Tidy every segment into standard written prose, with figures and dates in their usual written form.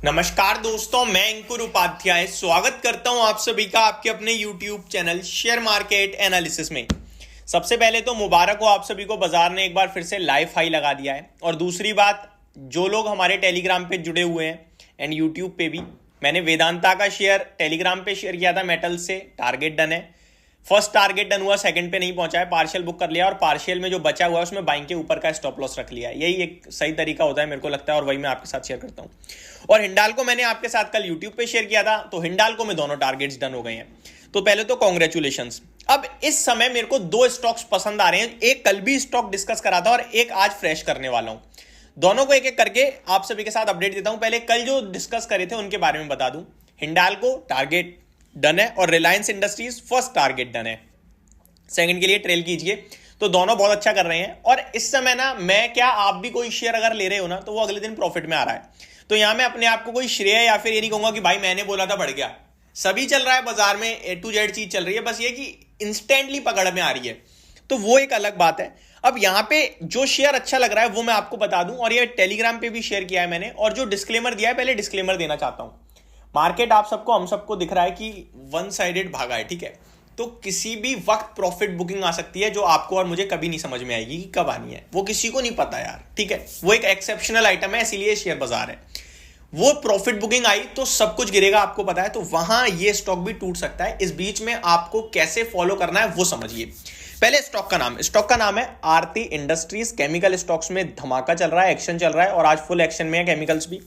नमस्कार दोस्तों, मैं अंकुर उपाध्याय स्वागत करता हूं आप सभी का आपके अपने YouTube channel share market analysis में। सबसे पहले तो मुबारक हो आप सभी को, बाजार ने एक बार फिर से लाइफ हाई लगा दिया है। और दूसरी बात, जो लोग हमारे टेलीग्राम पे जुड़े हुए हैं एंड यूट्यूब पे भी, मैंने वेदांता का शेयर टेलीग्राम पे शेयर किया था मेटल से, टारगेट डन है। फर्स्ट टारगेट डन हुआ, सेकंड पे नहीं पहुंचा है, पार्शियल बुक कर लिया और पार्शियल में जो बचा हुआ है उसमें बाइंग के ऊपर का स्टॉप लॉस रख लिया है। यही एक सही तरीका होता है मेरे को लगता है, और वही मैं आपके साथ शेयर करता हूं। और हिंडाल्को मैंने आपके साथ कल यूट्यूब पे शेयर किया था, तो हिंडाल्को में दोनों टारगेट्स डन हो गए हैं। तो पहले तो कॉन्ग्रेचुलेशंस। अब इस समय मेरे को दो स्टॉक्स पसंद आ रहे हैं, एक कल भी स्टॉक डिस्कस करा था और एक आज फ्रेश करने वाला हूं। दोनों को एक एक करके आप सभी के साथ अपडेट देता हूं। पहले कल जो डिस्कस करे थे उनके बारे में बता दूं। हिंडाल्को टारगेट डन है और Reliance industries first target done है, सेकंड के लिए ट्रेल कीजिए। तो दोनों बहुत अच्छा कर रहे हैं। और इस समय ना, मैं क्या आप भी कोई शेयर अगर ले रहे हो ना, तो वो अगले दिन प्रॉफिट में आ रहा है। तो यहां मैं अपने आप को कोई श्रेय या फिर ये नहीं कहूंगा कि भाई मैंने बोला था बढ़ गया। सभी चल रहा है बाजार में, ए टू जेड चीज चल रही है, बस ये कि इंस्टेंटली पकड़ में आ रही है, तो वो एक अलग बात है। अब यहां पे जो शेयर अच्छा लग रहा है वो मैं आपको बता दूं, और ये टेलीग्राम पे भी शेयर किया है मैंने। और जो डिस्क्लेमर दिया है, पहले डिस्क्लेमर देना चाहता हूं। मार्केट आप सबको, हम सबको दिख रहा है कि वन साइडेड भागा है, ठीक है। तो किसी भी वक्त प्रॉफिट बुकिंग आ सकती है, जो आपको और मुझे कभी नहीं समझ में आएगी कि कब आनी है, वो किसी को नहीं पता यार, ठीक है। वो एक एक्सेप्शनल आइटम है, इसीलिए शेयर बाजार है। वो प्रॉफिट बुकिंग आई तो सब कुछ गिरेगा, आपको पता है। तो वहां ये स्टॉक भी टूट सकता है। इस बीच में आपको कैसे फॉलो करना है वो समझिए। पहले स्टॉक का नाम है आरती इंडस्ट्रीज। केमिकल स्टॉक्स में धमाका चल रहा है, एक्शन चल रहा है, और आज फुल एक्शन में है केमिकल्स भी।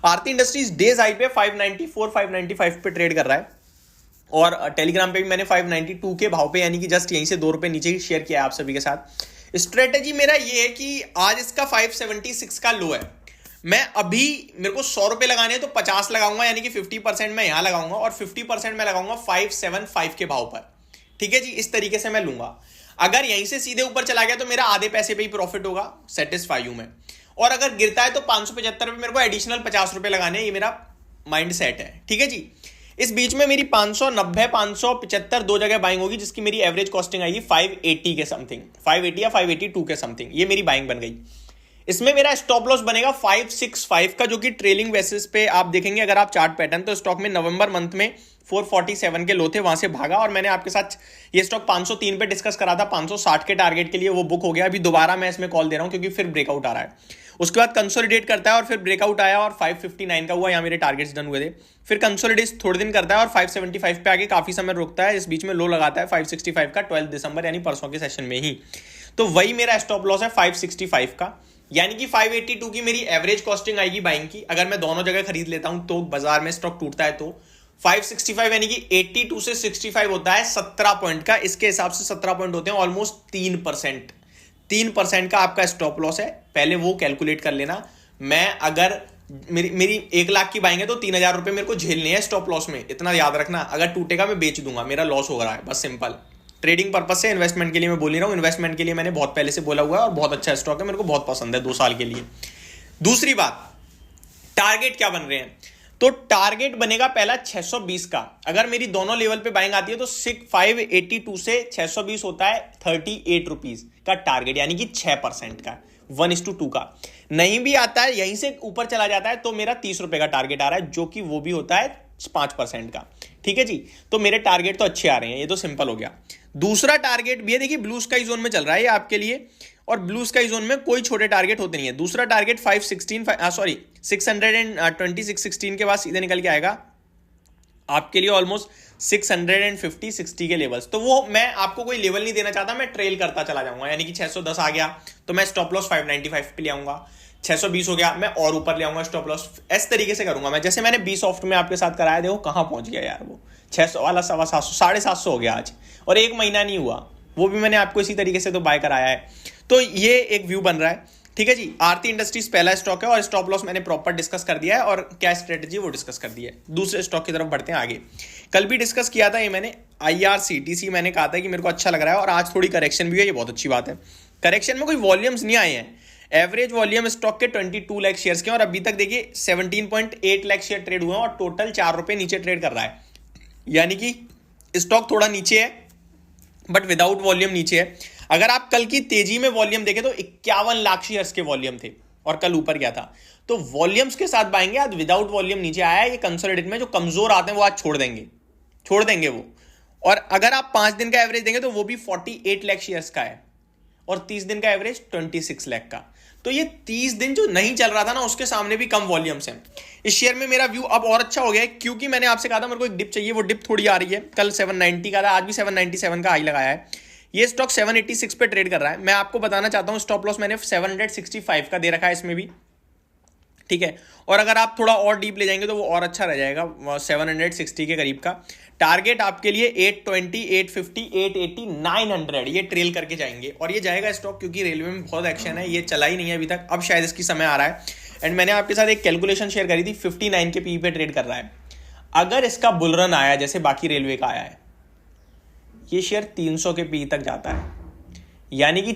आरती इंडस्ट्रीज डेज हाई पे 594 595 पे ट्रेड कर रहा है, और टेलीग्राम पे भी मैंने 592 के भाव पे, यानी कि जस्ट यहीं से 2 रुपए नीचे ही शेयर किया है आप सभी के साथ। स्ट्रेटेजी मेरा ये है कि आज इसका 576 का लो है। मैं अभी, मेरे को 100 रुपए लगाने हैं तो 50 लगाऊंगा, यानी कि 50% मैं यहां लगाऊंगा और 50% मैं लगाऊंगा 575 के भाव पर, ठीक है जी। इस तरीके से मैं लूंगा। अगर यहीं से सीधे ऊपर चला गया तो मेरा आधे पैसे पे ही प्रॉफिट होगा, सेटिस्फाई हूं मैं। और अगर गिरता है तो 575 पे मेरे को एडिशनल 50 रुपए लगाने हैं, ये मेरा माइंड सेट है, ठीक है जी। इस बीच में मेरी 590 575 दो जगह बाइंग होगी, जिसकी मेरी एवरेज कॉस्टिंग आएगी 580 के समथिंग, 580 या 582 के समथिंग, ये मेरी बाइंग बन गई। इसमें मेरा स्टॉप लॉस बनेगा 565 का, जो कि ट्रेलिंग बेसिस पे आप देखेंगे अगर आप चार्ट पैटर्न, तो स्टॉक में नवंबर मंथ में 447 के लो थे, वहां से भागा। और मैंने आपके साथ ये स्टॉक 503 पे डिस्कस करा था, 560 के टारगेट के लिए, वो बुक हो गया। अभी दोबारा मैं इसमें कॉल दे रहा हूं क्योंकि फिर ब्रेकआउट आ रहा है। उसके बाद कंसोलिडेट करता है और फिर ब्रेकआउट आया और 559 का हुआ, यहाँ मेरे टारगेट्स डन हुए थे। फिर कंसोलिडेट थोड़े दिन करता है और 575 पे आके काफी समय रुकता है। इस बीच में लो लगाता है 565 का 12 दिसंबर, यानी परसों के सेशन में ही। तो वही मेरा स्टॉप लॉस है 565 का, यानी कि 582 की मेरी एवरेज कॉस्टिंग आएगी बाइंग की। अगर मैं दोनों जगह खरीद लेता हूं तो बाजार में स्टॉक टूटता है तो 565, यानी कि 82 से 65 होता है 17 पॉइंट का। इसके हिसाब से 17 पॉइंट होते हैं ऑलमोस्ट 3% का आपका स्टॉप लॉस है। पहले वो कैलकुलेट कर लेना। मैं अगर मेरी 1 लाख की बाइंग है तो 3000 रुपए मेरे को झेलने हैं स्टॉप लॉस में, इतना याद रखना। अगर टूटेगा मैं बेच दूंगा, मेरा लॉस हो रहा है, बस सिंपल। ट्रेडिंग पर्पज से, इन्वेस्टमेंट के लिए मैं बोल नहीं रहा हूं। इन्वेस्टमेंट के लिए मैंने बहुत पहले से बोला हुआ है और बहुत अच्छा स्टॉक है, मेरे को बहुत पसंद है 2 साल के लिए। दूसरी बात, टारगेट क्या बन रहे हैं? तो टारगेट बनेगा पहला 620 का। अगर मेरी दोनों लेवल पे बाइंग आती है तो 582 से 620 होता है 38 रुपीज का टारगेट, यानी कि 6% का, 1:2 का। नहीं भी आता है, यहीं से ऊपर चला जाता है तो मेरा 30 रुपए का टारगेट आ रहा है, जो कि वो भी होता है 5% का, ठीक है जी। तो मेरे टारगेट तो अच्छे आ रहे हैं, ये तो सिंपल हो गया। दूसरा टारगेट भी है, देखिए ब्लू स्काई जोन में चल रहा है ये आपके लिए, और ब्लू स्काई जोन में कोई छोटे टारगेट होते नहीं है। दूसरा टारगेट 616 के बाद सीधे निकल के आएगा आपके लिए ऑलमोस्ट 650-60 के लेवल्स। तो वो मैं आपको कोई लेवल नहीं देना चाहता, मैं ट्रेल करता चला जाऊंगा। यानी कि 610 आ गया तो मैं स्टॉप लॉस 595 पे ले आऊंगा, 620 हो गया मैं और ऊपर ले आऊंगा स्टॉप लॉस। इस तरीके से करूंगा मैं, जैसे मैंने बी सॉफ्ट में आपके साथ कराया। देखो कहां पहुंच गया यार, वो 600 वाला 750 750 हो गया आज, और 1 महीना नहीं हुआ, वो भी मैंने आपको इसी तरीके से तो बाय कराया है। तो ये एक व्यू बन रहा है, ठीक है जी। आरती इंडस्ट्रीज पहला स्टॉक है और स्टॉप लॉस मैंने प्रॉपर डिस्कस कर दिया है, और क्या स्ट्रेटजी वो डिस्कस कर दी है। दूसरे स्टॉक की तरफ बढ़ते हैं आगे। कल भी डिस्कस किया था ये मैंने, IRCTC मैंने कहा था कि मेरे को अच्छा लग रहा है, और आज थोड़ी करेक्शन भी है, ये बहुत अच्छी बात है। करेक्शन में कोई वॉल्यूम्स नहीं आए हैं। एवरेज वॉल्यूम स्टॉक के 22 लाख शेयर्स के, और अभी तक देखिए 17.8 लाख शेयर ट्रेड हुए हैं, और टोटल 4 रुपए नीचे ट्रेड कर रहा है। यानी कि स्टॉक थोड़ा नीचे है, बट विदाउट वॉल्यूम नीचे है। अगर आप कल की तेजी में वॉल्यूम देखें तो 51 लाख शेयर्स के वॉल्यूम थे, और कल ऊपर गया था, तो वॉल्यूम्स के साथ बाएंगे। आज विदाउट वॉल्यूम नीचे आया है, ये कंसोलिडेट में जो कमजोर आते हैं वो आज छोड़ देंगे वो। और अगर आप 5 दिन का एवरेज देंगे तो वो भी 48 लाख शेयर्स का है, और 30 दिन का एवरेज 26 लाख का। तो ये 30 दिन जो नहीं चल रहा था ना, उसके सामने भी कम वॉल्यूम्स हैं। इस शेयर में मेरा व्यू अब और अच्छा हो गया है, क्योंकि मैंने आपसे कहा था मेरे को एक डिप चाहिए, वो डिप थोड़ी आ रही है। कल 790 का था, आज भी 797 का हाई लगाया है। ये स्टॉक 786 पे ट्रेड कर रहा है। मैं आपको बताना चाहता हूं, स्टॉप लॉस मैंने 765 का दे रखा है इसमें भी, ठीक है। और अगर आप थोड़ा और डीप ले जाएंगे तो वो और अच्छा रह जाएगा, 760 के करीब का। टारगेट आपके लिए 820, 850, 880, 900 ये ट्रेल करके जाएंगे, और ये जाएगा स्टॉक, क्योंकि रेलवे में बहुत एक्शन है। ये चला ही नहीं है अभी तक, अब शायद इसकी समय आ रहा है। एंड मैंने आपके साथ एक कैलकुलेशन शेयर करी थी, 59 के पी पे ट्रेड कर रहा है। अगर इसका बुल रन आया जैसे बाकी रेलवे का आया है, ये शेयर 300 के पी तक जाता है, यानी कि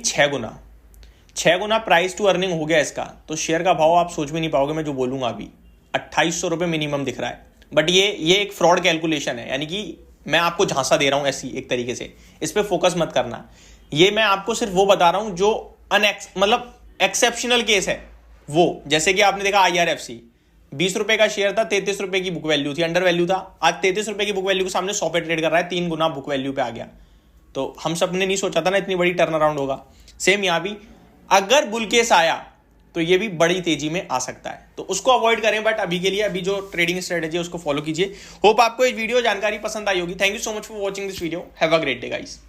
6 गुना प्राइस टू अर्निंग हो गया इसका। तो शेयर का भाव आप सोच भी नहीं पाओगे, मैं जो बोलूंगा अभी 2800 रुपये मिनिमम दिख रहा है। बट ये एक फ्रॉड कैलकुलेशन है, यानी कि मैं आपको झांसा दे रहा हूं ऐसी एक तरीके से, इस पर फोकस मत करना। ये मैं आपको सिर्फ वो बता रहा हूं जो मतलब एक्सेप्शनल केस है। वो जैसे कि आपने देखा IRFC 20 रुपए का शेयर था, 33 रुपए की बुक वैल्यू थी, अंडर वैल्यू था। आज 33 रुपए की बुक वैल्यू के सामने 100 पे ट्रेड कर रहा है, 3 गुना बुक वैल्यू पे आ गया। तो हम सब ने नहीं सोचा था ना इतनी बड़ी टर्न अराउंड होगा। सेम यहां भी अगर बुल केस आया तो ये भी बड़ी तेजी में आ सकता है, तो उसको अवॉइड करें। बट अभी के लिए अभी जो ट्रेडिंग स्ट्रेटेजी है उसको फॉलो कीजिए। होप आपको ये वीडियो जानकारी पसंद आई होगी। Thank you so much for watching this video. Have a great day guys.